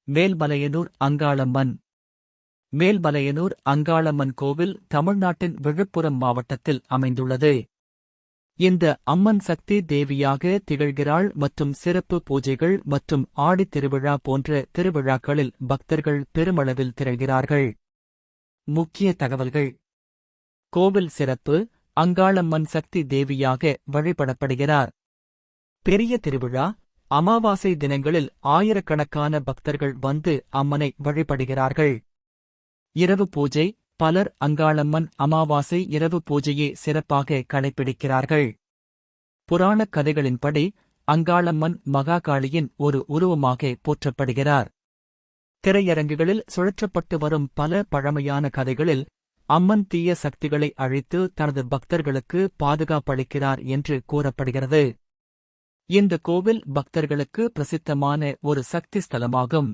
மேல்மலையனூர் அங்காளம்மன். மேல்மலையனூர் அங்காளம்மன் கோவில் தமிழ்நாட்டின் விழுப்புரம் மாவட்டத்தில் அமைந்துள்ளது. இந்த அம்மன் சக்தி தேவியாக திகழ்கிறாள் மற்றும் சிறப்பு பூஜைகள் மற்றும் ஆடித் திருவிழா போன்ற திருவிழாக்களில் பக்தர்கள் பெருமளவில் திரள்கிறார்கள். முக்கிய தகவல்கள். கோவில் சிறப்பு: அங்காளம்மன் சக்தி தேவியாக வழிபடப்படுகிறார். பெரிய திருவிழா: அமாவாசை தினங்களில் ஆயிரக்கணக்கான பக்தர்கள் வந்து அம்மனை வழிபடுகிறார்கள். இரவு பூஜை: பலர் அங்காளம்மன் அமாவாசை இரவு பூஜையை சிறப்பாக கடைபிடிக்கிறார்கள். புராணக் கதைகளின்படி அங்காளம்மன் மகாகாளியின் ஒரு உருவமாக போற்றப்படுகிறார். திரையரங்குகளில் சுழற்றப்பட்டு வரும் பல பழமையான கதைகளில் அம்மன் தீய சக்திகளை அழித்து தனது பக்தர்களுக்கு பாதுகாப்பளிக்கிறார் என்று கூறப்படுகிறது. இந்த கோவில் பக்தர்களுக்கு பிரசித்தமான ஒரு சக்தி ஸ்தலமாகும்.